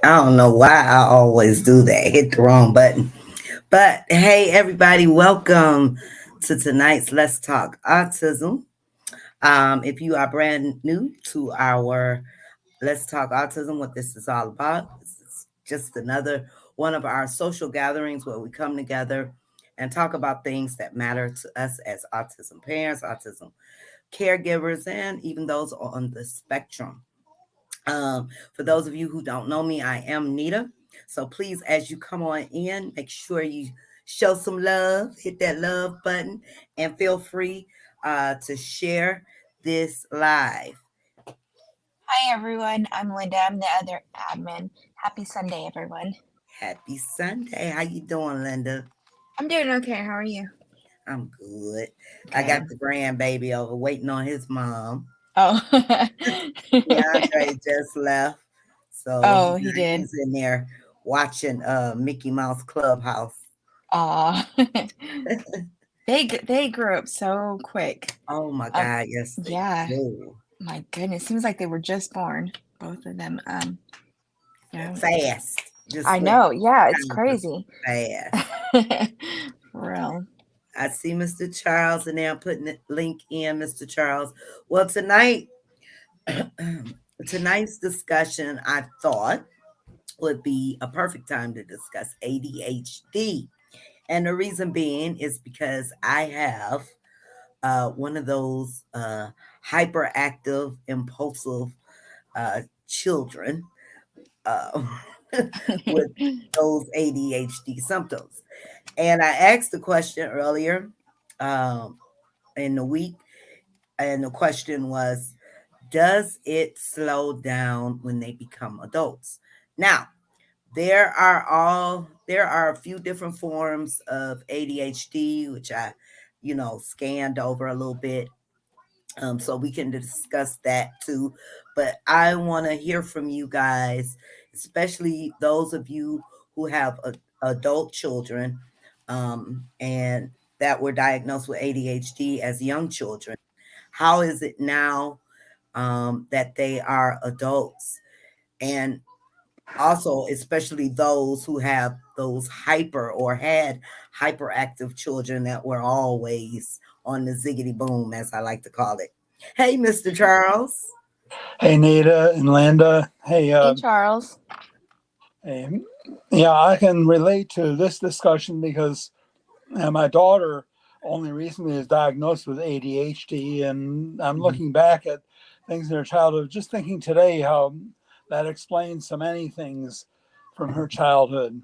I don't know why I always do that. Hit the wrong button. But hey, everybody, welcome to tonight's Let's Talk Autism. If you are brand new to our Let's Talk Autism, what this is all about, this is just another one of our social gatherings where we come together and talk about things that matter to us as autism parents, autism caregivers, and even those on the spectrum. For those of you who don't know me, I am Nita. So please, as you come on in, make sure you show some love, hit that love button, and feel free to share this live. Hi everyone, I'm Linda. I'm the other admin. Happy Sunday, everyone. Happy Sunday. How you doing, Linda? I'm doing okay. How are you? I'm good. I got Good. the grandbaby over waiting on his mom. Oh. DeAndre just left. So Oh, he did. he's in there watching Mickey Mouse Clubhouse. Aw. They grew up so quick. Oh my Um, God, yes they yeah. do. My goodness, seems like they were just born, both of them. Yeah. Fast. Just I went know. Yeah, it's super crazy. fast. For real. I see Mr. Charles and now I'm putting the link in, Mr. Charles. Well, tonight's discussion, I thought would be a perfect time to discuss ADHD. And the reason being is because I have one of those hyperactive, impulsive children uh, with those ADHD symptoms. And I asked the question earlier um, in the week, and the question was, does it slow down when they become adults? Now, there are a few different forms of ADHD, which I, scanned over a little bit. So we can discuss that too. But I want to hear from you guys, especially those of you who have adult children and that were diagnosed with ADHD as young children. How is it now that they are adults? And also, especially those who have those hyper or had hyperactive children that were always on the ziggity boom, as I like to call it. Hey, Mr. Charles. Hey, Nita and Linda. Hey, Charles. Hey, yeah, I can relate to this discussion because my daughter only recently is diagnosed with ADHD, and I'm Mhm. looking back at things in her childhood, just thinking today how that explains so many things from her childhood.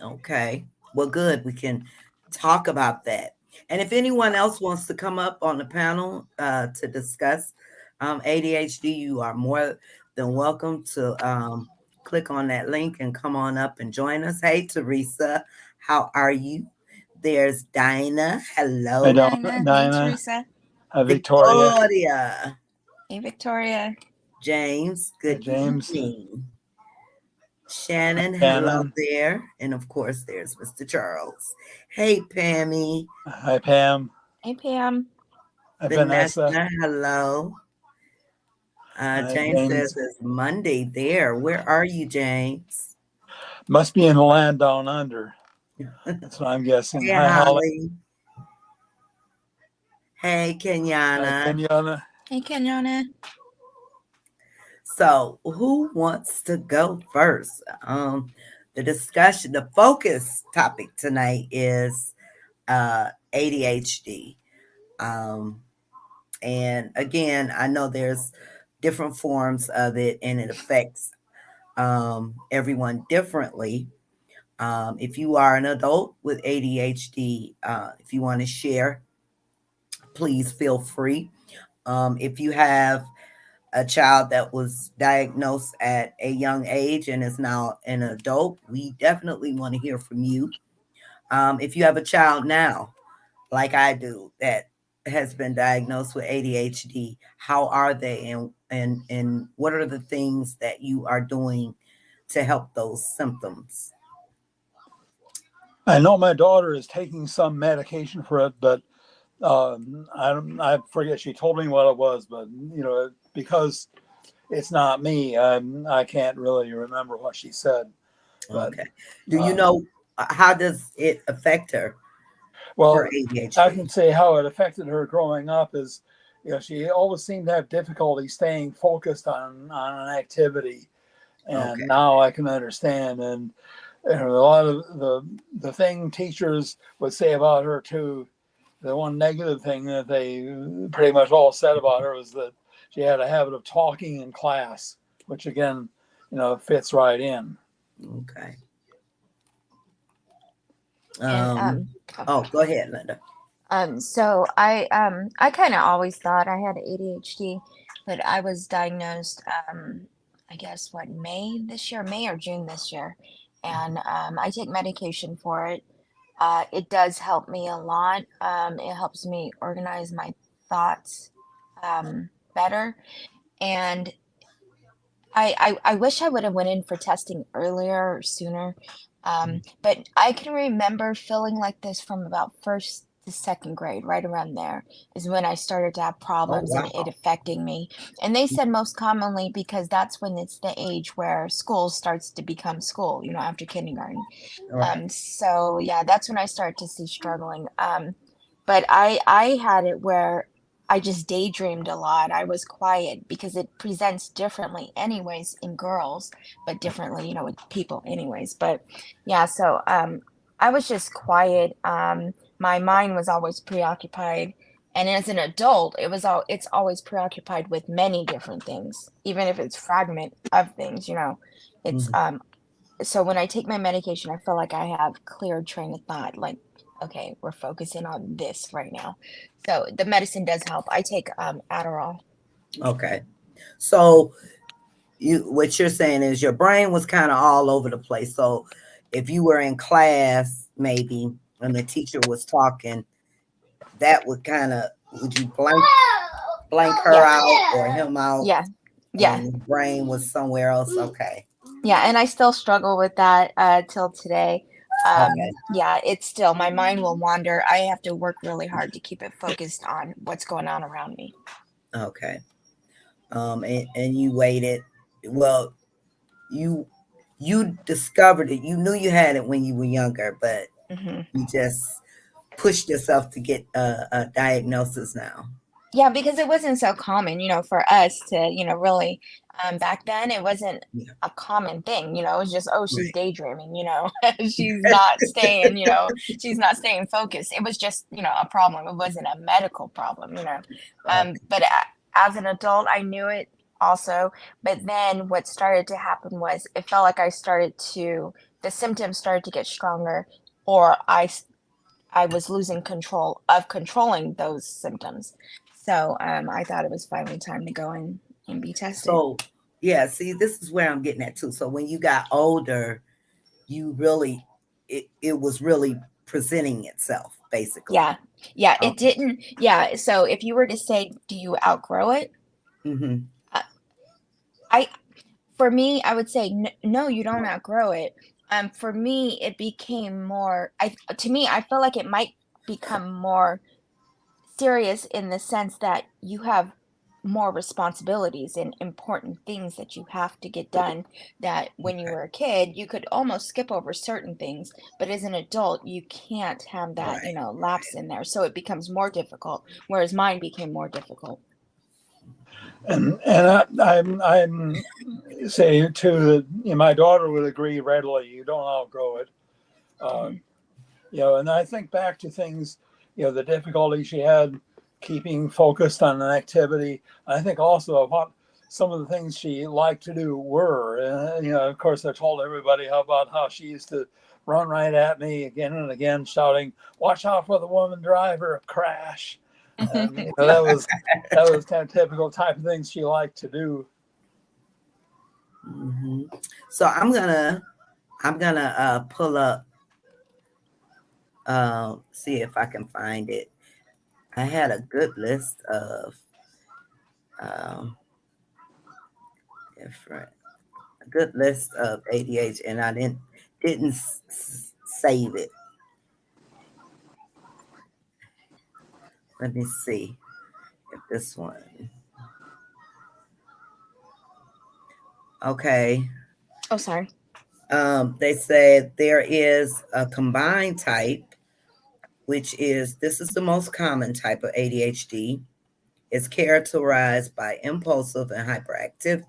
Okay. Well, good. We can talk about that. And if anyone else wants to come up on the panel to discuss ADHD, you are more than welcome to click on that link and come on up and join us. Hey, Teresa, how are you? There's Dinah. I Hey, Hello. don't, Dinah. Hey, Dinah, Teresa. Victoria, Victoria. Hey, Victoria. James, good James, evening. Shannon, hello Shannon, there. And of course, there's Mr. Charles. Hey, Pammy. hi, Pam, Hey, Pam. hi, Vanessa, Vanessa, hello. hi, James says James. it's Monday there. Where are you, James? Must be in the land down under. That's what I'm guessing. Hey, Hi, Holly. Holly. Hey, Hi, Kenyana. Kenyana. Hey, Kenyana. So, who wants to go first? The focus topic tonight is ADHD. Um, and again, I know there's different forms of it and it affects everyone differently. If you are an adult with ADHD, if you want to share, please feel free. If you have a child that was diagnosed at a young age and is now an adult, we definitely want to hear from you. If you have a child now, like I do, that has been diagnosed with ADHD, how are they, and what are the things that you are doing to help those symptoms? I know my daughter is taking some medication for it, but I forget. She told me what it was, but because it's not me. I can't really remember what she said, but Okay. Do you um, know how does it affect her? Her well, I ADHD. can say how it affected her growing up is, she always seemed to have difficulty staying focused on an activity, and Okay. now I can understand. And a lot of the thing teachers would say about her too, the one negative thing that they pretty much all said about her was that she had a habit of talking in class, which again, fits right in. Okay. And Oh, go ahead, Linda. so I kind of always thought I had ADHD, but I was diagnosed I guess what, May or June this year, and I take medication for it. It does help me a lot. It helps me organize my thoughts better, and I wish I would have went in for testing earlier or sooner. But I can remember feeling like this from about first to second grade, right around there is when I started to have Oh, problems and it wow. affecting me. And they said most commonly because that's when it's the age where school starts to become school, after kindergarten. All right. So yeah, that's when I started to see struggling. But I had it where I just daydreamed a lot. I was quiet because it presents differently anyways in girls, but differently, with people anyways. But yeah, so I was just quiet. My mind was always preoccupied. And as an adult, it's always preoccupied with many different things, even if it's fragment of things. It's Mhm. so when I take my medication, I feel like I have clear train of thought, like, okay, we're focusing on this right now. So the medicine does help. I take Adderall. Okay. So what you're saying is your brain was kind of all over the place. So if you were in class, maybe, and the teacher was talking, that would kind of would you blank her Yeah, out or him out, yeah, yeah, and your brain was somewhere else. Okay. yeah. And I still struggle with that till today. Okay. Yeah, it's still my mind will wander. I have to work really hard to keep it focused on what's going on around me. Okay. And you waited. Well, you you discovered it. You knew you had it when you were younger, but Hmm. you just pushed yourself to get a diagnosis now. Yeah, because it wasn't so common, for us to, really, back then it wasn't Yeah. a common thing, it was just, oh, she's Right. daydreaming, she's not staying focused. It was just, a problem. It wasn't a medical problem. Okay. But as an adult, I knew it also. But then what started to happen was it felt like the symptoms started to get stronger, or I was losing control of controlling those symptoms. So I thought it was finally time to go in and be tested. So yeah, see, this is where I'm getting at too. So when you got older, you really it was really presenting itself, basically. Yeah. Yeah. It Okay. didn't. Yeah. So if you were to say, do you outgrow it? Mm-hmm. Uh, I, for me, I would say, no, you don't outgrow it. For me, it became more, to me, I feel like it might become more serious in the sense that you have more responsibilities and important things that you have to get done that when you Okay. were a kid you could almost skip over certain things, but as an adult you can't have that Right. lapse in there, so it becomes more difficult, whereas mine became more difficult. And I'm say too that my daughter would agree readily. You don't outgrow it. Uh, Hmm. and I think back to things, the difficulty she had keeping focused on an activity. I think also of what some of the things she liked to do were. Of course, I told everybody about how she used to run right at me again and again, shouting, "Watch out for the woman driver! Crash!" And that was kind of typical type of things she liked to do. Hmm. So I'm gonna pull up see if I can find it. I had a good list of um, different a good list of ADHD, and I didn't save it. Let me see if this one. Okay. Oh, sorry. They said there is a combined type, which is this is the most common type of ADHD. It's characterized by impulsive and hyperactive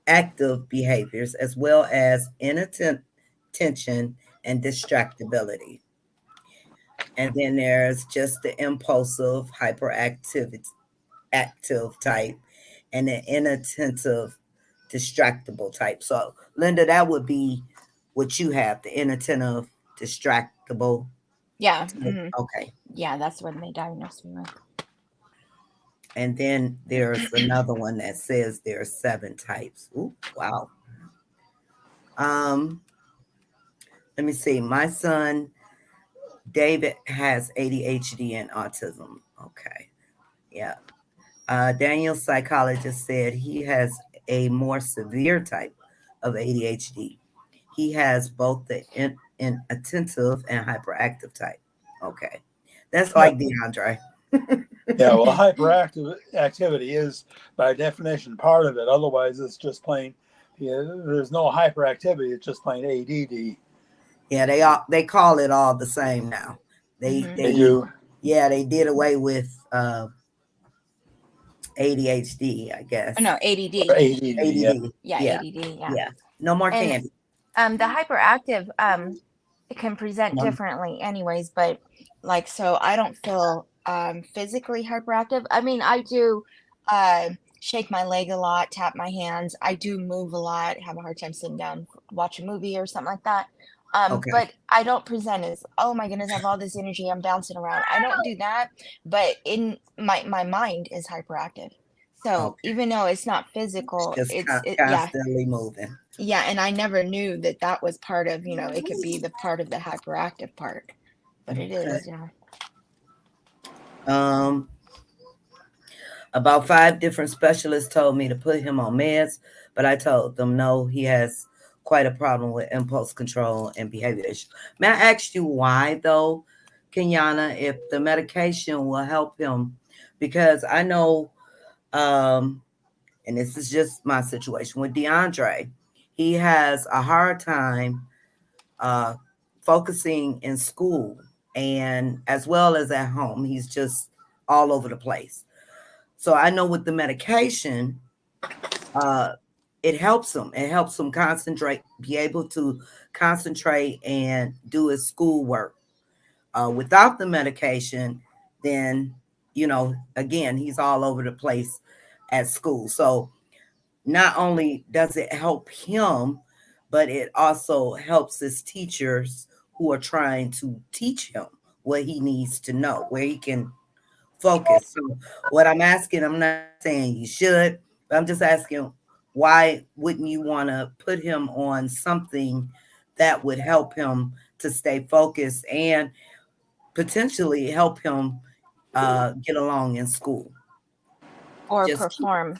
active behaviors as well as inattention and distractibility. And then there's just the impulsive hyperactive active type and the inattentive distractible type. So Linda, that would be what you have, the inattentive distractible Yeah. type. Okay. Yeah, that's when they diagnosed me with. And then there's another one that says there are 7 types. Ooh, wow. Um, let me see. My son David has ADHD and autism. Okay. Yeah. Daniel's psychologist said he has a more severe type of ADHD. He has both the attentive and hyperactive type. Okay. That's Yeah, like DeAndre. yeah. Well, hyperactive activity is by definition part of it. Otherwise, it's just plain. Yeah, there's no hyperactivity. It's just plain ADD. Yeah, they call it all the same now. They Mm-hmm. They they do. yeah, they did away with ADHD, I Oh, no, guess. ADD. Or ADD. Yeah. ADD. Yeah, Yeah. ADD. Yeah. Yeah. No more And candy. the hyperactive, it can present No. differently anyways, but like, so I don't feel physically hyperactive. I mean, I do shake my leg a lot, tap my hands. I do move a lot, have a hard time sitting down, watch a movie or something like that. Okay. But I don't present as, oh my goodness, I have all this energy, I'm bouncing around. I don't do that, but in my mind is hyperactive. So Okay. even though it's not It's physical, just yeah, constantly moving. yeah, and I never knew that that was part of, it could be the part of the hyperactive part, but it Okay. is, yeah. Um, about 5 different specialists told me to put him on meds, but I told them no, he has quite a problem with impulse control and behavior issues. May I ask you why, though, Kenyana, if the medication will help him? Because I know, and this is just my situation with DeAndre, he has a hard time uh, focusing in school and as well as at home. He's just all over the place. So I know with the medication, uh, it helps him. It helps him concentrate, be able to concentrate and do his schoolwork. Without the medication, then, again, he's all over the place at school. So not only does it help him, but it also helps his teachers who are trying to teach him what he needs to know, where he can focus. So what I'm asking, I'm not saying you should, but I'm just asking why wouldn't you want to put him on something that would help him to stay focused and potentially help him get along in school? Or Just keep perform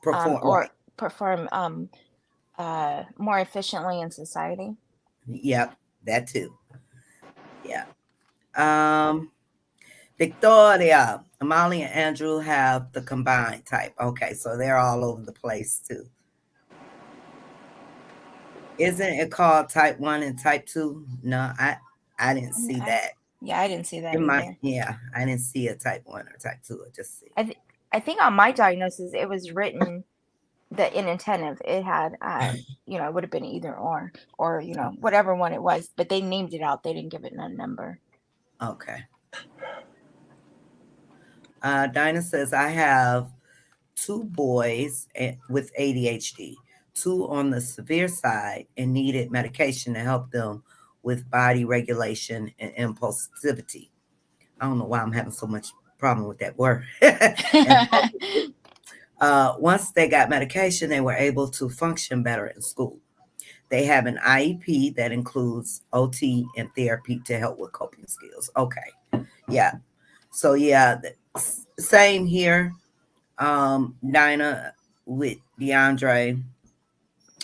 or right. perform more efficiently in society. Yep, that too. Yeah. Um, Victoria, Amali, and Andrew have the combined type. Okay, so they're all over the place too. Isn't it called type 1 and type 2? No, I didn't And see that. yeah, I didn't see that In my either. yeah, I didn't see a type 1 or type 2. I just see. I th I think on my diagnosis it was written the inattentive. It had it would have been either or whatever one it was, but they named it out. They didn't give it a number. Okay. Dinah says I have 2 boys with ADHD, 2 on the severe side and needed medication to help them with body regulation and impulsivity. I don't know why I'm having so much problem with that word. And once they got medication, they were able to function better in school. They have an IEP that includes OT and therapy to help with coping skills. Okay. Yeah. So, yeah, same here. Dinah with DeAndre.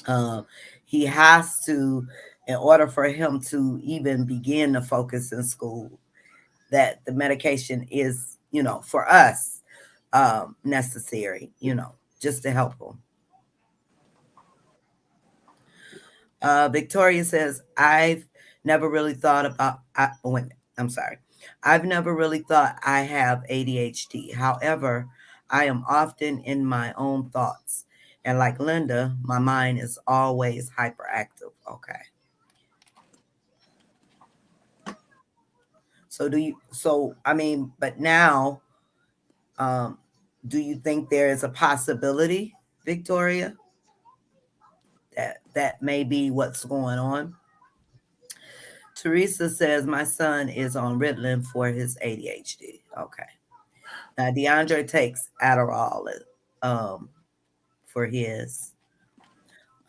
Um, he has to, in order for him to even begin to focus in school, that the medication is, for us, necessary, just to help them. Victoria says, I've never really thought about, I'm sorry. I've never really thought I have ADHD. However, I am often in my own thoughts. And like Linda, my mind is always hyperactive. Okay. I mean, but now, um, do you think there is a possibility, Victoria, that may be what's going on? Teresa says my son is on Ritalin for his ADHD. Okay. Now DeAndre takes Adderall um, for his.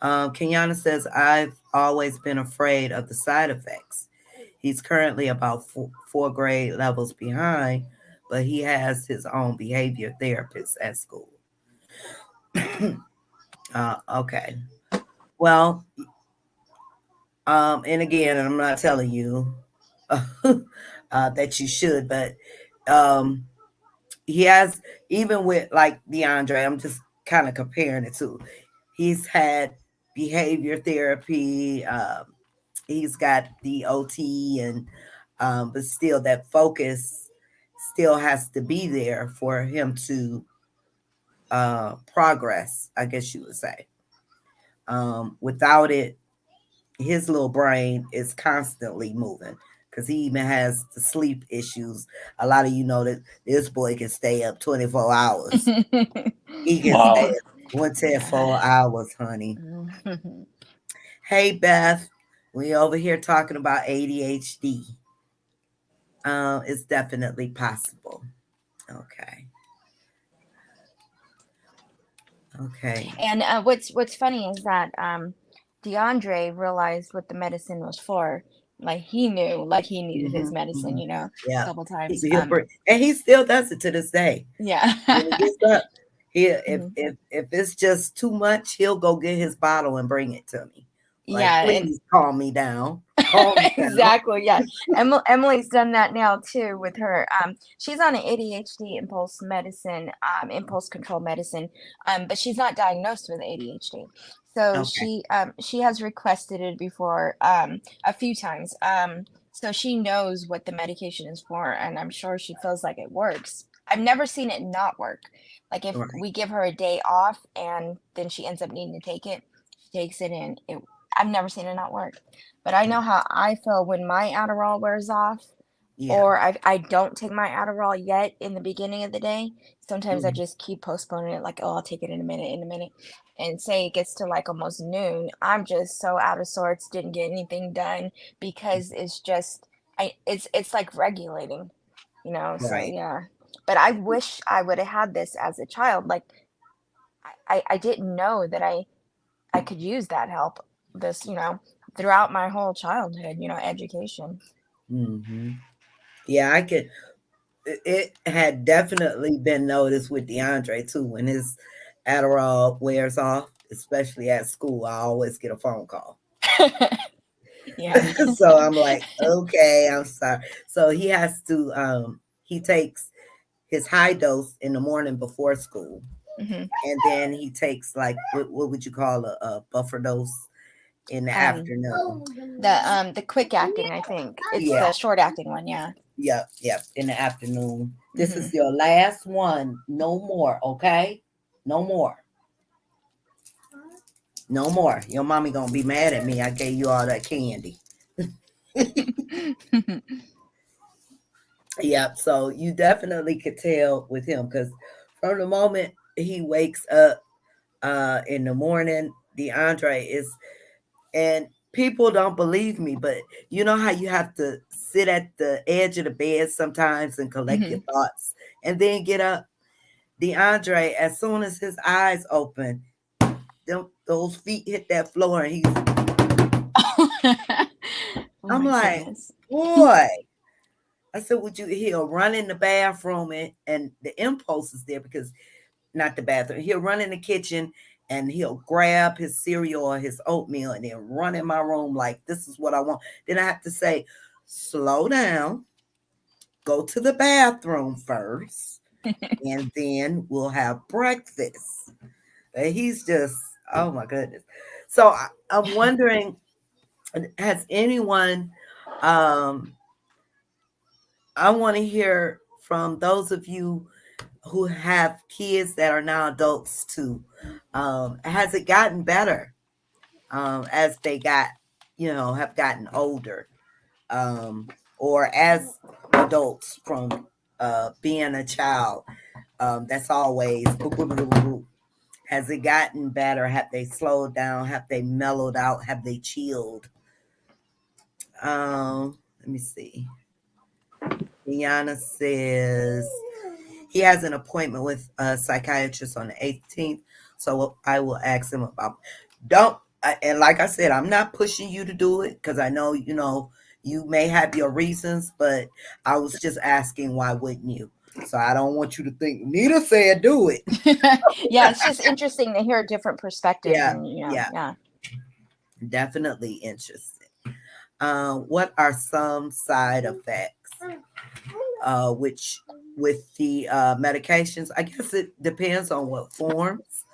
Kenyana says I've always been afraid of the side effects. He's currently about four grade levels behind, but he has his own behavior therapist at school. Okay. Well, and again, I'm not telling you that you should, but um, he has, even with like DeAndre, I'm just kind of comparing it to, he's had behavior therapy, he's got the OT, and but still that focus still has to be there for him to progress, I guess you would say. Without it, his little brain is constantly moving because he even has the sleep issues. A lot of you know that this boy can stay up 24 hours. He can stay Wow. up 24 hours, honey. Mhm. Hey, Beth, we over here talking about ADHD. It's definitely possible. Okay. Okay. And what's funny is that DeAndre realized what the medicine was for. Like he knew, like he needed his Hmm. medicine, Hmm. a Yeah. couple times. He'll bring, and he still does it to this day. When he Yeah. gets up, he if Mhm. if if it's just too much, he'll go get his bottle and bring it to me. Like, Yeah, and please calm me down. Calm me down. exactly, yeah. Emily's done that now too with her. She's on an ADHD impulse control medicine, but she's not diagnosed with ADHD. So Okay. she has requested it before a few times. So she knows what the medication is for, and I'm sure she feels like it works. I've never seen it not work. Like if Right. we give her a day off and then she ends up needing to take it, she takes it and I've never seen it not work. But I know how I feel when my Adderall wears off, Yeah. or I don't take my Adderall yet in the beginning of the day. Sometimes I Mhm. just keep postponing it, like, oh, I'll take it in a minute. And say it gets to like almost noon. I'm just so out of sorts, didn't get anything done because it's just it's like regulating, so Right. yeah. But I wish I would have had this as a child. Like I didn't know that I could use that help this, throughout my whole childhood, education. Hmm. Yeah, I could. It had definitely been noticed with DeAndre too. When his Adderall wears off, especially at school, I always get a phone call. Yeah. So I'm like, okay, I'm sorry. So he has to. He takes his high dose in the morning before school, Hmm. and then he takes like what would you call a buffer dose in the Um, afternoon. the quick acting, I think. It's Yeah, the short acting one, yeah. yep, yep. In the afternoon. This Hmm. is your last one. No more, okay? No more. No more. Your mommy gonna be mad at me. I gave you all that candy. Yep. So you definitely could tell with him because from the moment he wakes up in the morning, DeAndre is, and people don't believe me, but you know how you have to sit at the edge of the bed sometimes and collect your Hmm. thoughts and then get up. DeAndre, as soon as his eyes open, those feet hit that floor, and he's. Oh I'm my like, goodness. boy. I said, would you? He'll run in the bathroom, and the impulse is there because not the bathroom. He'll run in the kitchen and he'll grab his cereal or his oatmeal and then run in my room like this is what I want. Then I have to say, slow down, go to the bathroom first, and then we'll have breakfast. And he's just, oh my goodness. So I'm wondering. Has anyone, um, I want to hear from those of you who have kids that are now adults too. Has it gotten better as they got, have gotten older, or as adults from being a child? That's always. Has it gotten better? Have they slowed down? Have they mellowed out? Have they chilled? Let me see. Rihanna says he has an appointment with a psychiatrist on the 18th, so I will ask him about. Don't and like I said, I'm not pushing you to do it because I know you may have your reasons, but I was just asking why wouldn't you? So I don't want you to think Nita said do it. Yeah, it's just interesting to hear different perspectives, Yeah, and yeah, yeah. definitely interesting. What are some side effects? Which with the medications, I guess it depends on what forms.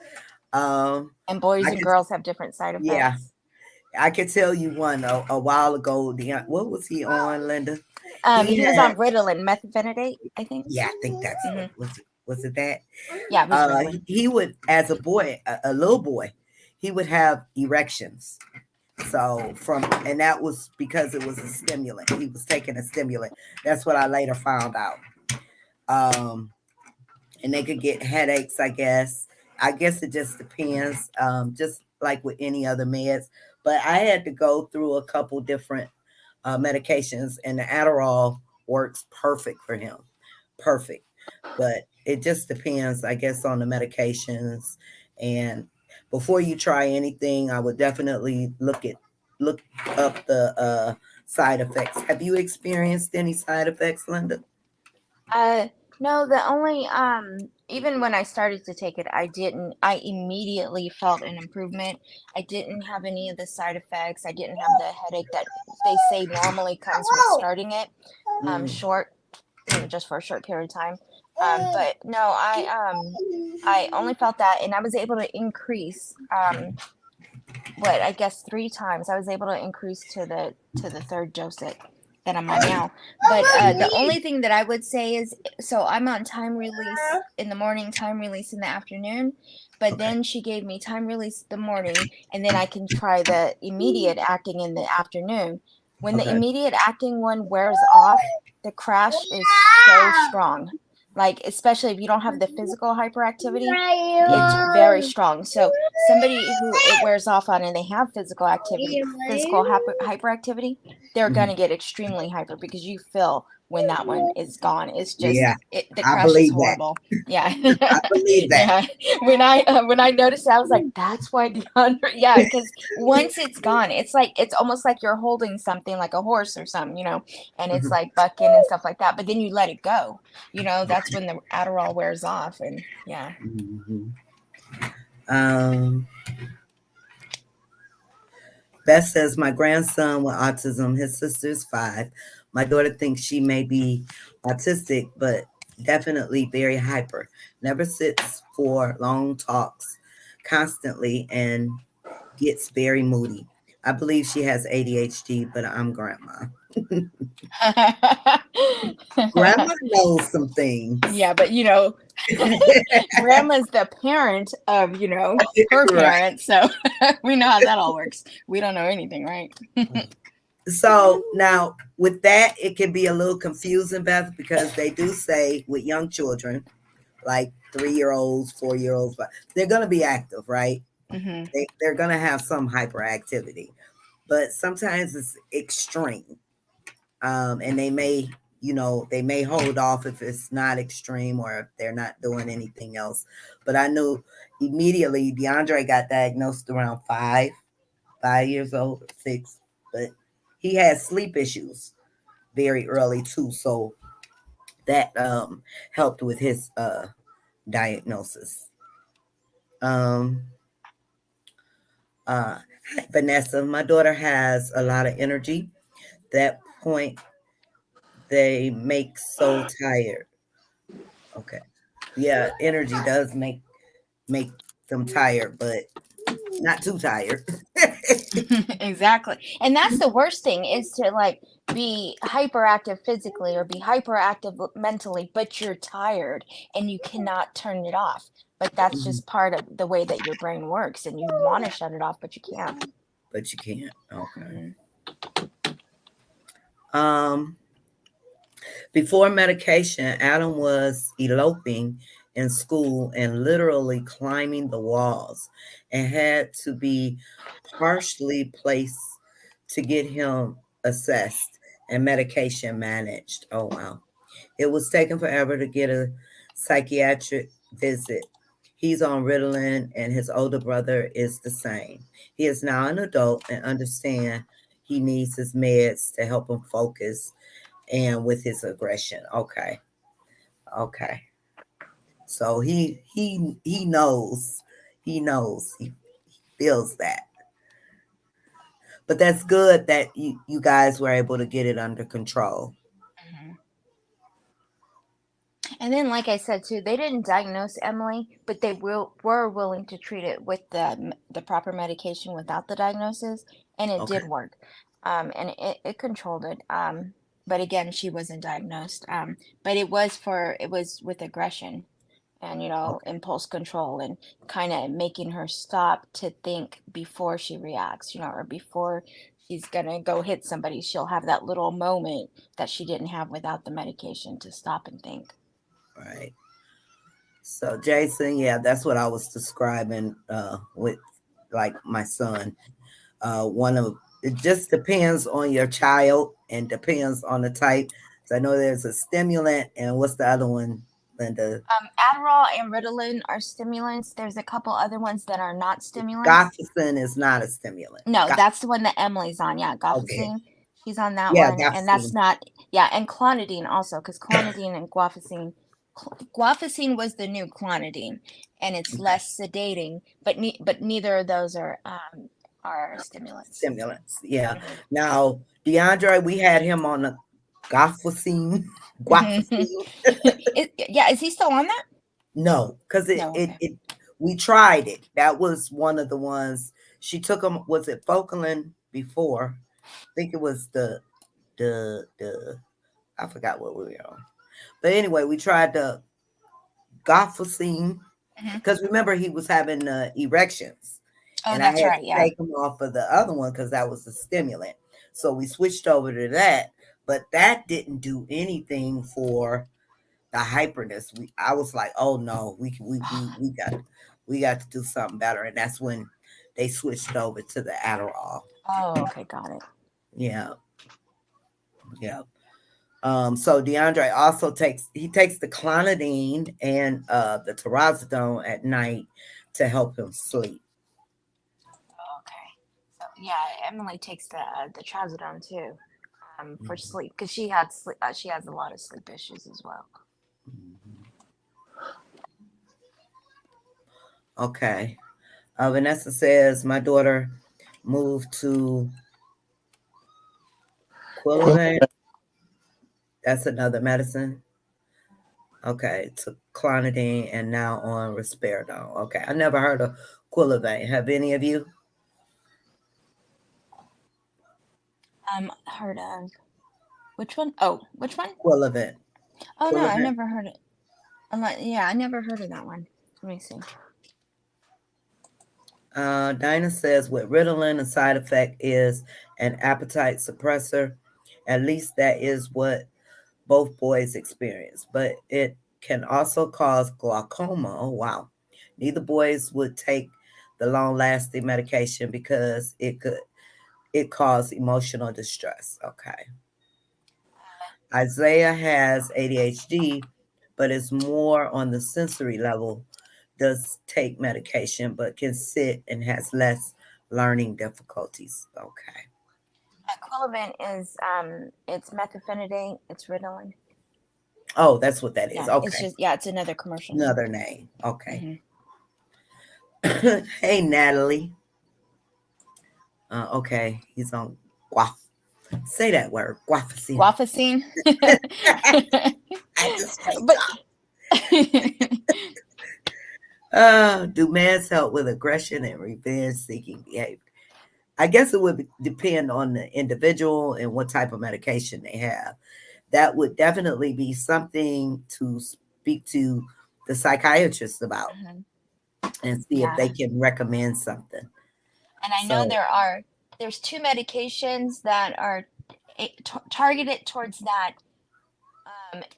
And boys I and could, girls have different side yeah, effects. I could tell you one a while ago. What was he on, Linda? He He was had, on Ritalin, methylphenidate, I think. yeah, I think that's Hmm. what was it. Was it that? Yeah, it was Ritalin. He would, as a boy, a little boy, he would have erections. So and that was because it was a stimulant. He was taking a stimulant. That's what I later found out. Um, and they could get headaches, I guess. I guess it just depends, just like with any other meds. But I had to go through a couple different medications, and the Adderall works perfect for him. Perfect. But it just depends, I guess, on the medications. And before you try anything, I would definitely look up the side effects. Have you experienced any side effects, Linda? Uh, no, the only even when I started to take it, I immediately felt an improvement. I didn't have any of the side effects. I didn't have the headache that they say normally comes with starting it, Mm, short, just for a short period of time. But no, I only felt that, and I was able to increase, what, I guess 3 times. I was able to increase to the third dose that I'm on now. But the only thing that I would say is, so I'm on time release in the morning, time release in the afternoon. But okay. then she gave me time release the morning, and then I can try the immediate acting in the afternoon. When the Okay. immediate acting one wears off, the crash is so strong. Like, especially if you don't have the physical hyperactivity, it's very strong. So somebody who it wears off on and they have physical hyperactivity, they're Mhm. gonna get extremely hyper because you feel when that one is gone. It's just Yeah, the I crash is believe that. horrible. Yeah. I believe that. Yeah. When I noticed it, I was like, that's why DeAndre, yeah, because once it's gone, it's almost like you're holding something like a horse or something, and it's Mhm. like bucking and stuff like that. But then you let it go. That's when the Adderall wears off, and yeah. Mhm. Um, Beth says, my grandson with autism, his sister's 5. My daughter thinks she may be autistic, but definitely very hyper. Never sits for long talks constantly and gets very moody. I believe she has ADHD, but I'm grandma. Grandma knows some things. Yeah, but grandma's the parent of, her Right. parents, so we know how that all works. We don't know anything, right? So now with that, it can be a little confusing, Beth, because they do say with young children, like 3-year olds, 4-year olds, but they're going to be active, right? Hmm. They're going to have some hyperactivity, but sometimes it's extreme. And they may hold off if it's not extreme or if they're not doing anything else. But I knew immediately DeAndre got diagnosed around 5 years old, 6, but he had sleep issues very early too. So that helped with his diagnosis. Um, uh, Hi, Vanessa. My daughter has a lot of energy. That point, they make so tired. Okay. Yeah, energy does make them tired, but not too tired. Exactly. And that's the worst thing, is to like be hyperactive physically or be hyperactive mentally, but you're tired and you cannot turn it off. But that's Mhm. just part of the way that your brain works, and you want to shut it off, but you can't. But you can't. Okay. Mhm. Um, Before medication, Adam was eloping in school and literally climbing the walls, and had to be partially placed to get him assessed and medication managed. Oh, wow. It was taking forever to get a psychiatric visit. He's on Ritalin, and his older brother is the same. He is now an adult and understand he needs his meds to help him focus and with his aggression. Okay. Okay. So he knows. He knows. He feels that. But that's good that you guys were able to get it under control. Mhm. And then, like I said too, they didn't diagnose Emily, but they were willing to treat it with the proper medication without the diagnosis, and it Okay. did work. And it controlled it. But again, she wasn't diagnosed. But it was with aggression and, Okay. impulse control, and kind of making her stop to think before she reacts, or before she's gonna go hit somebody. She'll have that little moment that she didn't have without the medication to stop and think. Right. So Jason, yeah, that's what I was describing with like my son. One of it just depends on your child and depends on the type. So I know there's a stimulant, and what's the other one, Linda? Adderall and Ritalin are stimulants. There's a couple other ones that are not stimulants. Goffison is not a stimulant. No, that's the one that Emily's on. Yeah, Okay. Gofficine. She's on that Yeah, one, and that's Goffison. not. Yeah, and clonidine also, because clonidine and guanfacine. Guanfacine was the new clonidine, and it's Okay. less sedating, but neither of those are stimulants. Stimulants. Yeah. Mhm. Now, DeAndre, we had him on the Goffocine. Guafacine. Yeah, is he still on that? No, because No, okay. we tried it. That was one of the ones she took him. Was it Focalin before? I think it was the I forgot what we were on. But anyway, we tried the Goffocine Mhm. because remember he was having erections, Oh, and I that's had right. to Yeah. take him off of the other one because that was the stimulant. So we switched over to that, but that didn't do anything for the hyperness. I was like, oh no, we got to do something better, and that's when they switched over to the Adderall. Oh, okay, got it. Yeah, yeah. So DeAndre also takes the clonidine and the trazodone at night to help him sleep. Okay. So yeah, Emily takes the trazodone too, for sleep, because she has a lot of sleep issues as well. Mhm. Okay. Vanessa says my daughter moved to Quillivan. That's another medicine. Okay, to clonidine and now on risperidone. Okay, I never heard of Quillivan. Have any of you? Heard of which one? Oh, which one? Quillivan. Oh no, I Quillivan. never heard it. Yeah, I never heard of that one. Let me see. Dinah says with Ritalin, a side effect is an appetite suppressor. At least that is what both boys experience, but it can also cause glaucoma. Oh wow! Neither boys would take the long-lasting medication because it cause emotional distress. Okay. Isaiah has ADHD, but is more on the sensory level, does take medication, but can sit and has less learning difficulties. Okay. Quillivan is it's methylphenidate, it's Ritalin. Oh, that's what that is. Yeah, it's Okay. just, yeah, it's another commercial name. Another name. Okay. Hmm. Hey, Natalie. Okay. He's on guaf. Say that word, guafacine. Guanfacine. I just can't But talk. Do meds help with aggression and revenge seeking behavior? I guess it would depend on the individual and what type of medication they have. That would definitely be something to speak to the psychiatrist about Mhm. and see if they Yeah. can recommend something. And I know So, there's two medications that are targeted towards that,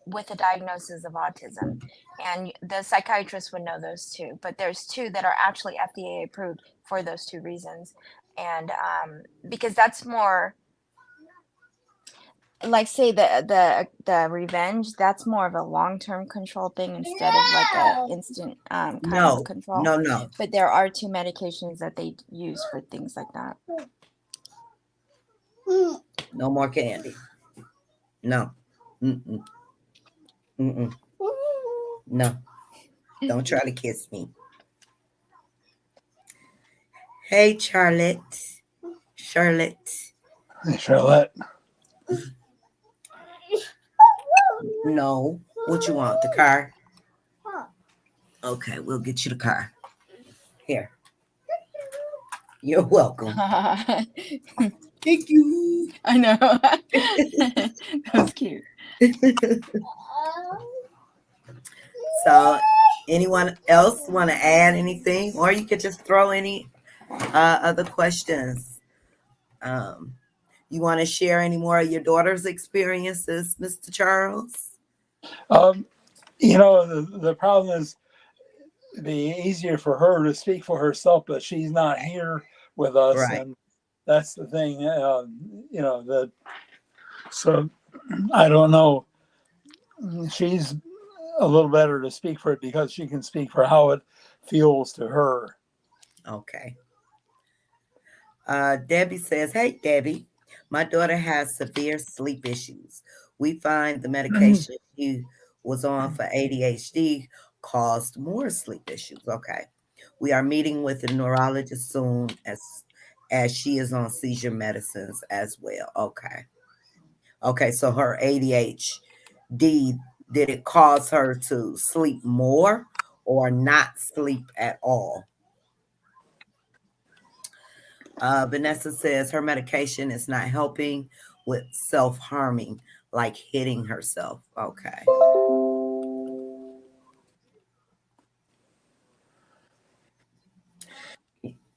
with a diagnosis of autism, and the psychiatrist would know those two. But there's two that are actually FDA approved for those two reasons, and because that's more like, say, the revenge, that's more of a long-term control thing instead of like a instant kind of no, control. no, no, But there are two medications that they use for things like that. no more candy. No. Mm-mm, mm-mm, no. Don't try to kiss me. Hey, Charlotte. Charlotte. Charlotte. No. What you want? The car? Okay, we'll get you the car. Here. You're welcome. Thank you. I know. That was cute. So, anyone else want to add anything? Or you could just throw any other questions. Um, you want to share any more of your daughter's experiences, Mr. Charles? Um, the problem is it'd be easier for her to speak for herself, but she's not here with us, Right. and that's the thing. That so I don't know. She's a little better to speak for it because she can speak for how it feels to her. Okay. Debbie says, "Hey, Debbie, my daughter has severe sleep issues. We find the medication she was on for ADHD caused more sleep issues." Okay. We are meeting with a neurologist soon as she is on seizure medicines as well. Okay. Okay, so her ADHD, did it cause her to sleep more or not sleep at all? Vanessa says her medication is not helping with self harming, like hitting herself. Okay.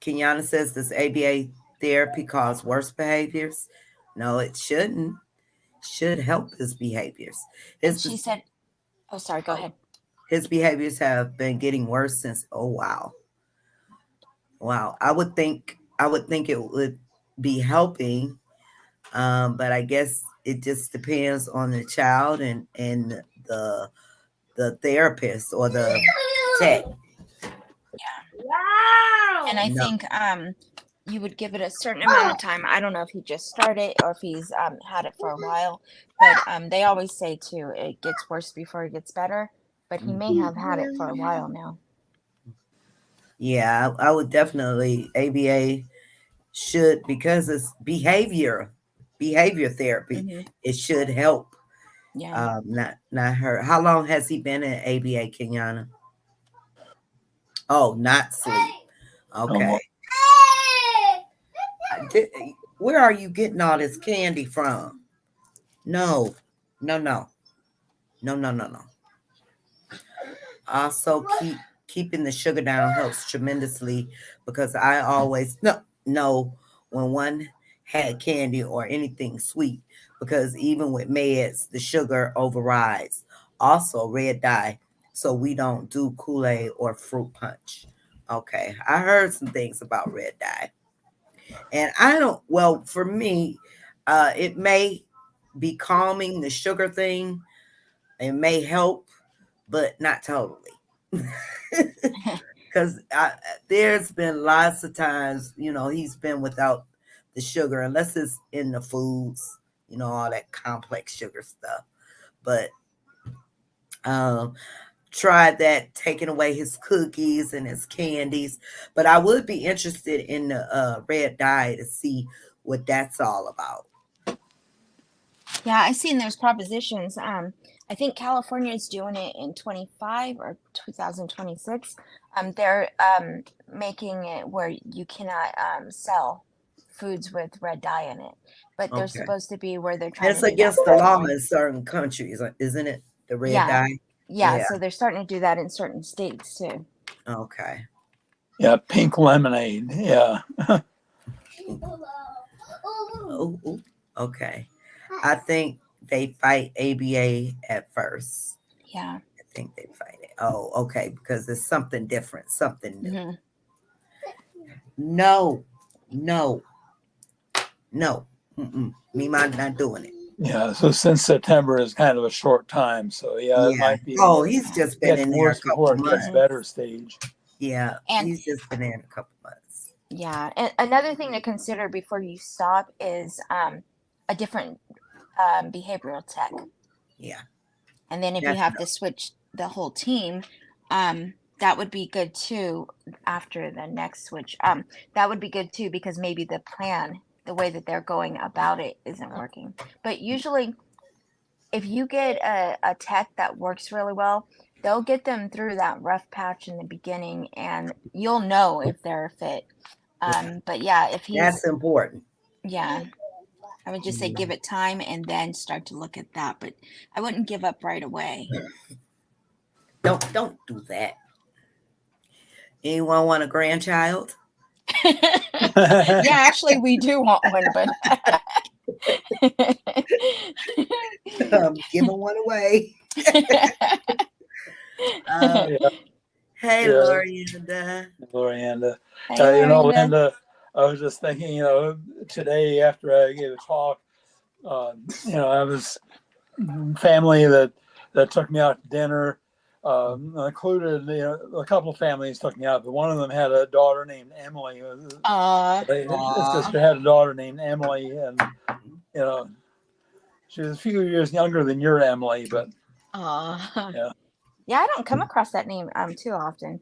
Kenyana says, does ABA therapy cause worse behaviors? No, it shouldn't. Should help his behaviors. And His she said, "Oh, sorry. Go ahead." his behaviors have been getting worse since. Oh wow, wow. I would think it would be helping, but I guess it just depends on the child and the the therapist or the tech. Yeah. And Wow. I No. think you would give it a certain amount of time. I don't know if he just started or if he's had it for a while, but they always say too, it gets worse before it gets better. But he may have had it for a while now. Yeah, I would definitely ABA should because it's behavior therapy. Hmm. It should help. Yeah. Not her. How long has he been in ABA, Kenyana? Oh, not sleep. Okay. Oh, Did- Where are you getting all this candy from? No, no, no, no, no, no, no. Also, keeping the sugar down helps tremendously because I always know when one had candy or anything sweet because even with meds, the sugar overrides. Also, red dye, so we don't do Kool-Aid or fruit punch. Okay, I heard some things about red dye, and I don't. Well, for me, it may be calming the sugar thing. It may help, but not totally. Because there's been lots of times, he's been without the sugar, unless it's in the foods, all that complex sugar stuff. But um, tried that, taking away his cookies and his candies. But I would be interested in the red dye to see what that's all about. Yeah, I seen there's propositions. I think California is doing it in 25 or 2026. They're making it where you cannot sell foods with red dye in it, but they're Okay. supposed to be where they're And trying it's to do that against the law purifying. in certain countries, isn't it? The red Yeah, dye. yeah. Yeah. So they're starting to do that in certain states too. Okay. Yeah, pink lemonade. Yeah. Oh, ooh, okay. I think they fight ABA at first. Yeah. I think they fight it. Oh, okay, because it's something different, something new. Hmm. No, no, no. Me, not doing it. Yeah. So since September is kind of a short time. So yeah, it Yeah. might be Oh, he's Yeah. just been getting in there a worse before couple it gets months. better stage. Yeah, And he's just been in a couple months. yeah, and another thing to consider before you stop is a different behavioral tech. Yeah, And then if you have to definitely. switch the whole team, that would be good too after the next switch. That would be good too because maybe the plan, the way that they're going about it isn't working. But usually if you get a tech that works really well, they'll get them through that rough patch in the beginning and you'll know if they're a fit. Yeah, But yeah, if he's, that's important. yeah, I would just say Mm. give it time and then start to look at that. But I wouldn't give up right away. Don't do that. Anyone want a grandchild? Yeah, actually, we do want one, but Giving one away. Um, Yeah. hey, Yeah. Lorianda. Lorianda. Hey, Lorinda. Linda, I was just thinking, today after I gave a talk, I was family that took me out to dinner. Included, a couple of families took me out, but one of them had a daughter named Emily. Aw, His sister had a daughter named Emily, and you know, she was a few years younger than your Emily, but aw. yeah, Yeah, I don't come across that name too often.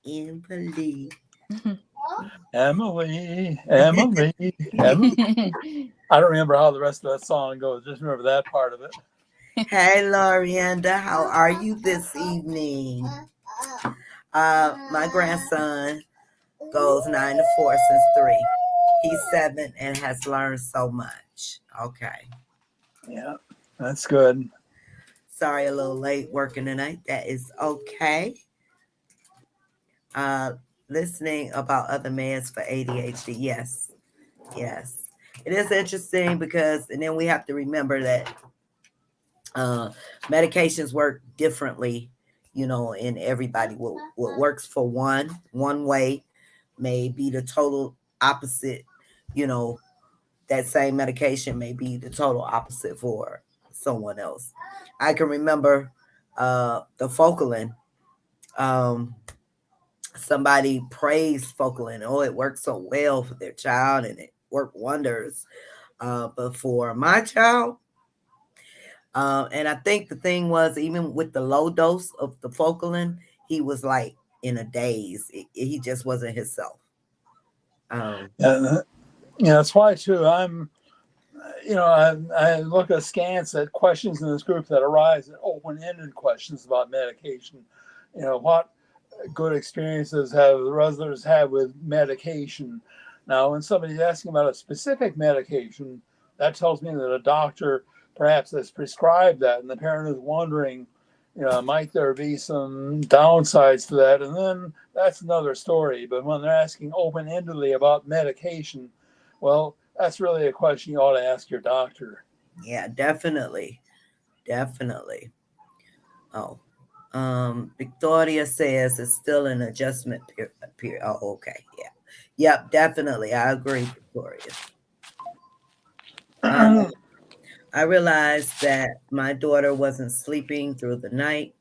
Emily. Emily, Emily, Emily. I don't remember how the rest of that song goes. Just remember that part of it. Hey, Lorianda. How are you this evening? My grandson goes 9 to 4 since 3. He's 7 and has learned so much. Okay. Yeah, that's good. Sorry, a little late working tonight. That is okay. Uh, Listening about other meds for ADHD. Yes. Yes. It is interesting because, and then we have to remember that medications work differently, in everybody. What works for one way may be the total opposite, you know, that same medication may be the total opposite for someone else. I can remember the Focalin. Um, Somebody praised Focalin. Oh, it worked so well for their child and it worked wonders. But for my child, and I think the thing was, even with the low dose of the Focalin, he was like in a daze. He just wasn't himself. Um, And that's why too. I look askance at questions in this group that arise, open-ended questions about medication. What good experiences have the residents had with medication? Now, when somebody's asking about a specific medication, that tells me that a doctor perhaps has prescribed that, and the parent is wondering, might there be some downsides to that? And then that's another story. But when they're asking open-endedly about medication, well, that's really a question you ought to ask your doctor. yeah, definitely. Definitely. Oh, Victoria says it's still an adjustment period. Oh, okay. Yeah. Yep, definitely. I agree, Victoria. Um, I realized that my daughter wasn't sleeping through the night,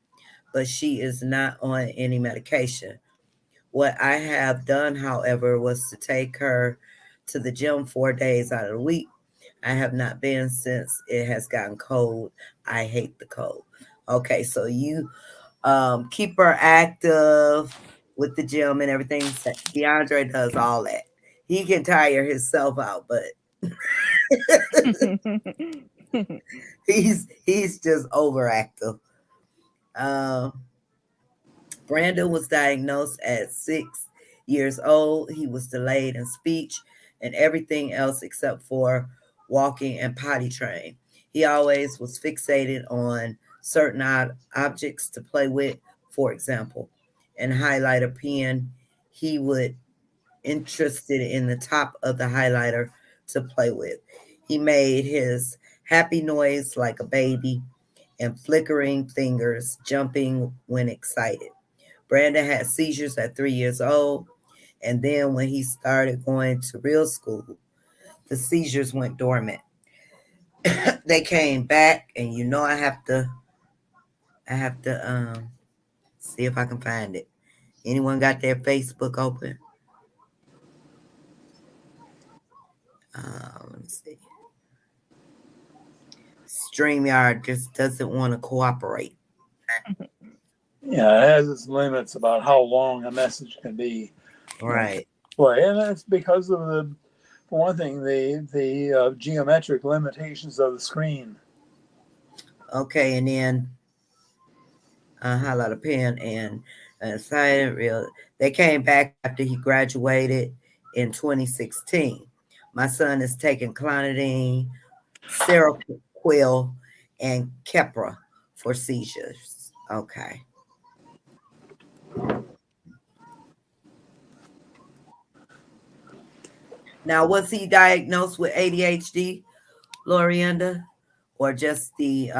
but she is not on any medication. What I have done, however, was to take her to the gym 4 days out of the week. I have not been since it has gotten cold. I hate the cold. Okay, so you keep her active with the gym and everything. DeAndre does all that. He can tire himself out, but he's just overactive. Um, Brandon was diagnosed at 6 years old. He was delayed in speech and everything else except for walking and potty train. He always was fixated on certain objects to play with. For example, an highlighter pen, he would interested in the top of the highlighter to play with. He made his happy noise like a baby and flickering fingers jumping when excited. Brandon had seizures at 3 years old, and then when he started going to real school, the seizures went dormant. They came back, and I have to see if I can find it. Anyone got their Facebook open? Let me see. StreamYard just doesn't want to cooperate. Yeah, it has its limits about how long a message can be. Right. Play, and that's because of for one thing, the geometric limitations of the screen. Okay, and then highlight a pen and silent real. They came back after he graduated in 2016. My son is taking clonidine, Seroquel, and Keppra for seizures. Okay. Now, was he diagnosed with ADHD, Lorienda, or just the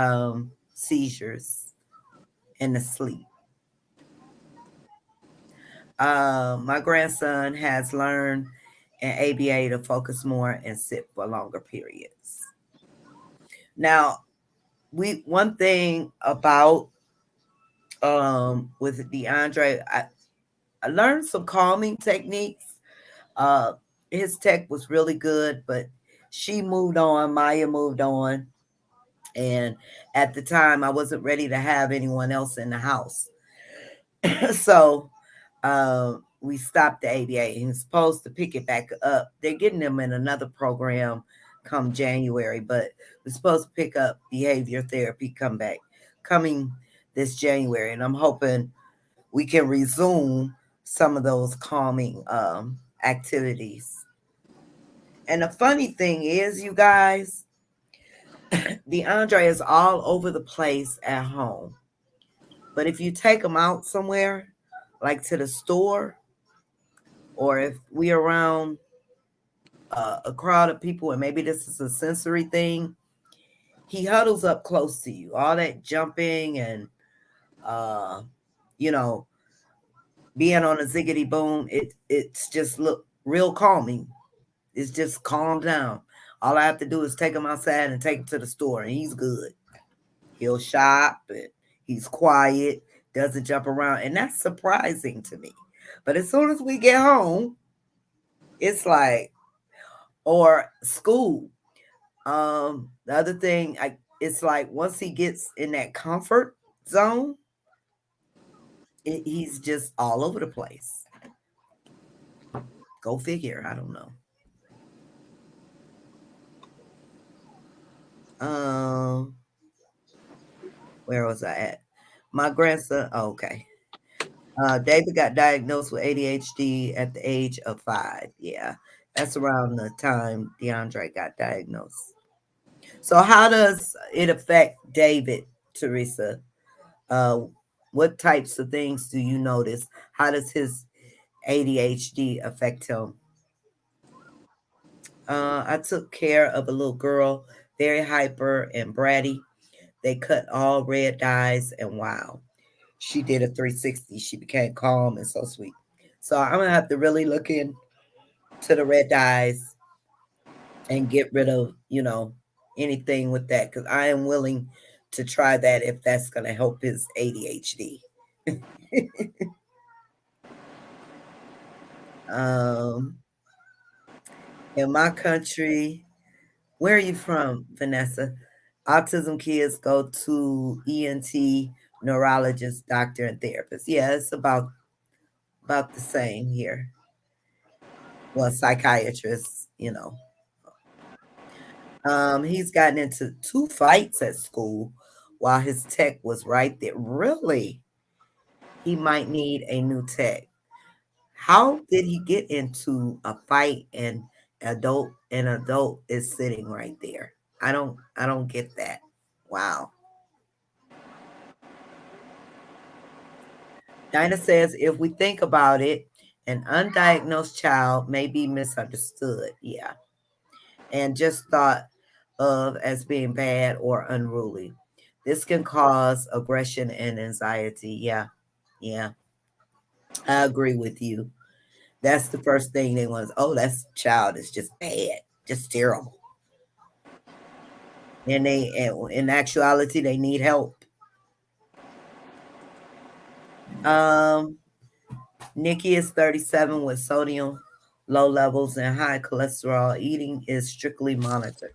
seizures and the sleep? My grandson has learned an ABA to focus more and sit for longer periods. Now, one thing about with DeAndre, I learned some calming techniques. Uh, his tech was really good, but she moved on. Maya moved on, and at the time, I wasn't ready to have anyone else in the house. So we stopped the ABA. He was supposed to pick it back up. They're getting them in another program come January, but we're supposed to pick up behavior therapy coming this January. And I'm hoping we can resume some of those calming activities. And the funny thing is, you guys, DeAndre is all over the place at home. But if you take him out somewhere, like to the store, or if we around a crowd of people, and maybe this is a sensory thing, he huddles up close to you. All that jumping and uh, you know, being on a ziggity boom, it's just look real calming. It's just calm down. All I have to do is take him outside and take him to the store, and he's good. He'll shop, and he's quiet, doesn't jump around, and that's surprising to me. But as soon as we get home, it's like, or school. The other thing, it's like once he gets in that comfort zone, he's just all over the place. Go figure. I don't know. Um, where was I at? My grandson. Oh, okay. David got diagnosed with ADHD at the age of 5. Yeah, that's around the time DeAndre got diagnosed. So, how does it affect David, Teresa? Uh, what types of things do you notice? How does his ADHD affect him? I took care of a little girl, very hyper and bratty. They cut all red dyes, and wow, she did a 360. She became calm and so sweet. So I'm gonna have to really look into the red dyes and get rid of, anything with that because I am willing to try that if that's gonna help his ADHD. um, in my country, where are you from, Vanessa? Autism kids go to ENT, neurologist, doctor, and therapist. Yeah, it's about the same here. Well, psychiatrist. He's gotten into 2 fights at school while his tech was right there. Really? He might need a new tech. How did he get into a fight and adult is sitting right there. I don't get that. Wow. Dinah says if we think about it, an undiagnosed child may be misunderstood, yeah, and just thought of as being bad or unruly. This can cause aggression and anxiety. Yeah, yeah, I agree with you. That's the first thing they want. Oh, that's child is just bad, just terrible. And in actuality, they need help. Um, Nikki is 37 with sodium low levels and high cholesterol. Eating is strictly monitored.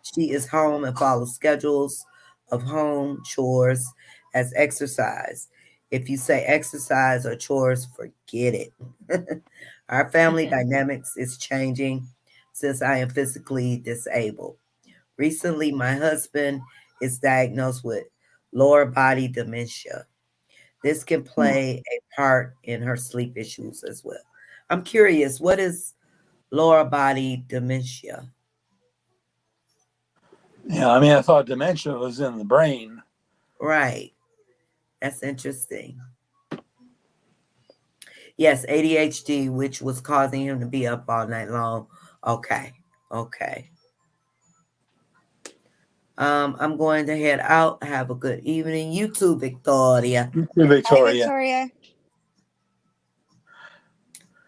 She is home and follows schedules of home chores as exercise. If you say exercise or chores, forget it. Our family dynamics is changing since I am physically disabled. Recently, my husband is diagnosed with lower body dementia. This can play a part in her sleep issues as well. I'm curious, what is lower body dementia? Yeah, I mean, I thought dementia was in the brain. Right. That's interesting. Yes, ADHD, which was causing him to be up all night long. Okay. Okay. I'm going to head out. Have a good evening. You too, Victoria. Hi, Victoria. Victoria.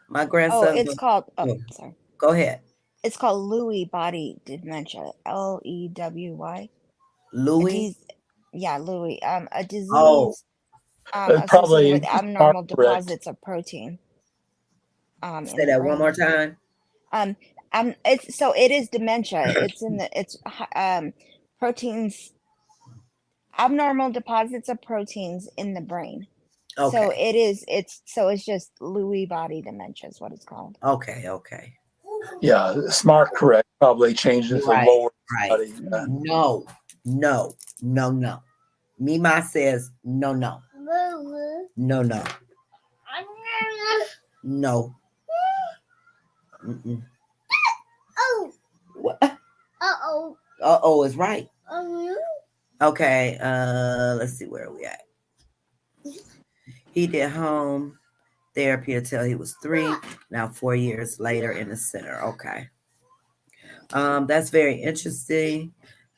My Oh, grandson. it's called. Oh, Oh, sorry. go ahead. It's called Lewy body dementia. Lewy. A Louis. disease. Yeah, Lewy. A Oh, disease associated with Probably smart abnormal correct. deposits of protein in say the that one more brain. time. Um, it's so it is dementia. It's in the proteins, abnormal deposits of proteins in the brain. So Okay. it's just Lewy body dementia is what it's called. Okay. Okay. Yeah, smart correct. Probably changed it to Right. lower Right. body. Mhm. No. No. No. No. Mima says no. No. No. No. No. Mm-mm. What? Uh-oh is right. Okay, let's see where are we at. He did home therapy until he was 3. Now 4 years later in the center. Okay. That's very interesting.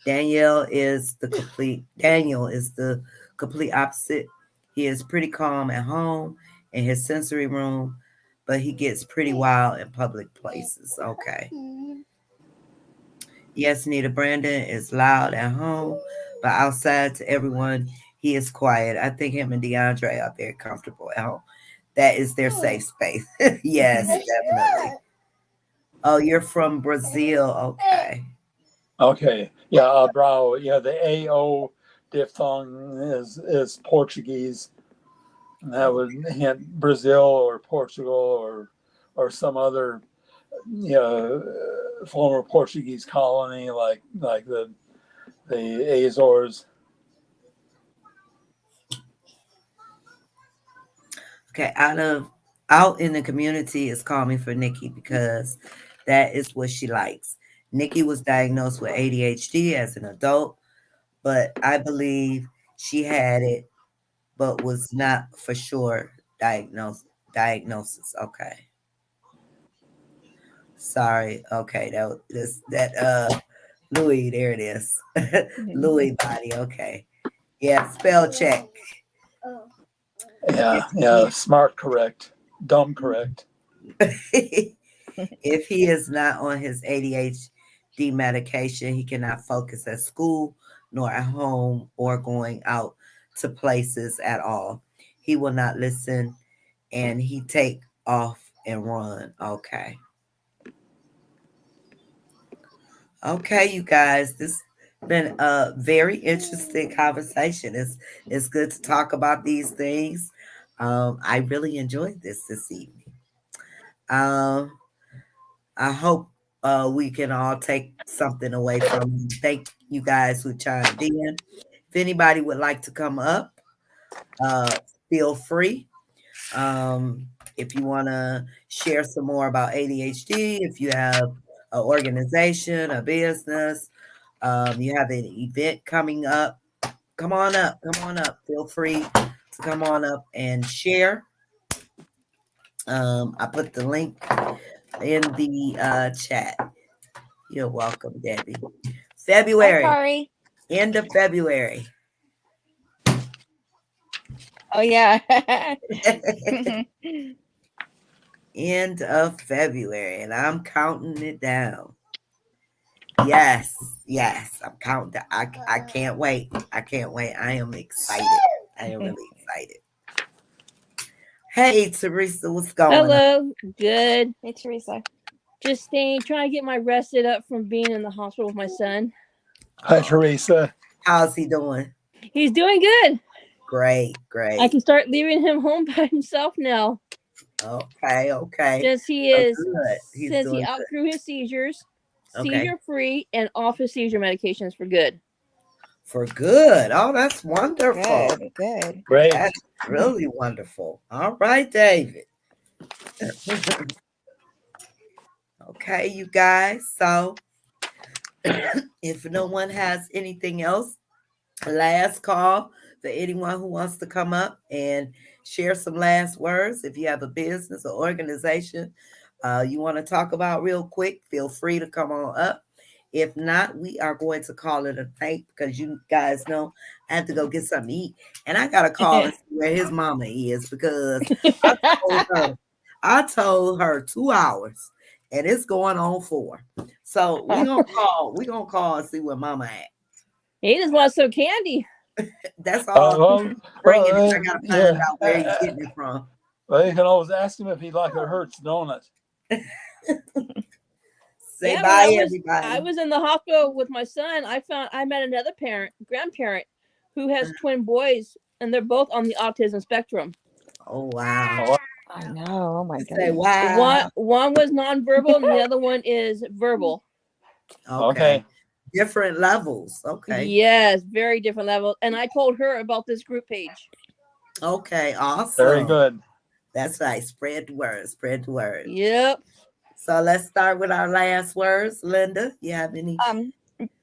Daniel is the complete opposite. He is pretty calm at home in his sensory room, but he gets pretty wild in public places. Okay. Yes, Nita Brandon is loud at home, but outside to everyone, he is quiet. I think him and DeAndre are very comfortable at home. That is their safe space. Yes, definitely. Oh, you're from Brazil. Okay. Okay. Yeah, bravo. Yeah, the AO diphthong is Portuguese. And that would hint Brazil or Portugal or some other former Portuguese colony like the Azores. Okay. Out in the community is calming for Nikki because that is what she likes. Nikki was diagnosed with ADHD as an adult, but I believe she had it but was not for sure diagnosis. Okay. Sorry. Okay, that Louis, there it is. Louis body, okay. Yeah, spell check. Yeah, yeah, smart correct, dumb correct. If he is not on his ADHD medication, he cannot focus at school nor at home or going out to places at all. He will not listen and he take off and run. Okay. Okay, you guys, this been a very interesting conversation. It's good to talk about these things. I really enjoyed this evening. Um, I hope we can all take something away from it. Thank you guys who chimed in. If anybody would like to come up, uh, feel free. Um, if you want to share some more about ADHD, if you have an organization, a business, you have an event coming up, come on up. Feel free to come on up and share. I put the link in the chat. You're welcome, Debbie. Bye, February, Kari. end of February. Oh yeah. End of February, and I'm counting it down. Yes, I'm counting down. I can't wait. I am excited. I am really excited. Hey, Teresa, what's going on? Hello. Good. Hey, Teresa. Just trying to get my rested up from being in the hospital with my son. Hi, Teresa. How's he doing? He's doing good. Great. I can start leaving him home by himself now. Okay. Since he outgrew his seizures, Okay. seizure free, and off his seizure medications for good. For good. Oh, that's wonderful. Good. Great. That's really wonderful. All right, David. Okay, you guys. So if no one has anything else, last call for anyone who wants to come up and share some last words. If you have a business or organization you want to talk about real quick, feel free to come on up. If not, we are going to call it a night because you guys know I have to go get something to eat. And I got to call and see where his mama is because I told her 2 hours and it's going on 4. So we're gonna call and see where mama at. He just wants some candy. That's all. Bringing it. I gotta find out where he's yeah. getting it from. Well, you can always ask him if he like a Hertz donut. Say bye, everybody. I was in the hospital with my son. I met another grandparent, who has twin boys, and they're both on the autism spectrum. Oh wow! I know. Oh my god. Say wow. One was nonverbal, and the other one is verbal. Okay. Different levels. Okay. Yes, very different levels. And I told her about this group page. Okay, awesome. Very good. That's right. Spread the word. Yep. So let's start with our last words. Linda, you have any?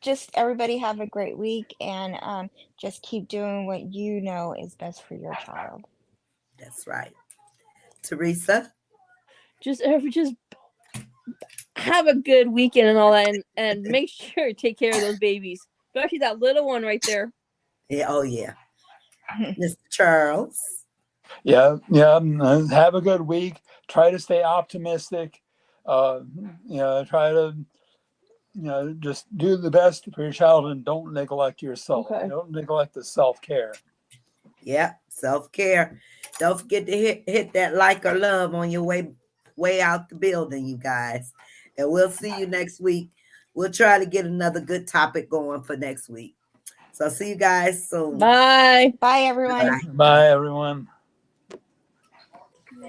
Just everybody have a great week, and just keep doing what you know is best for your child. That's right. Teresa? Just have a good weekend and all that, and make sure to take care of those babies, especially that little one right there. Yeah. Oh yeah. Mr. Charles? Yeah. Have a good week. Try to stay optimistic. Try to just do the best for your child and don't neglect yourself. Okay. Don't neglect the self-care. Yeah, self-care. Don't forget to hit that like or love on your way out the building, you guys. And we'll see you next week. We'll try to get another good topic going for next week. So see you guys soon. Bye. Bye, everyone. Bye, everyone.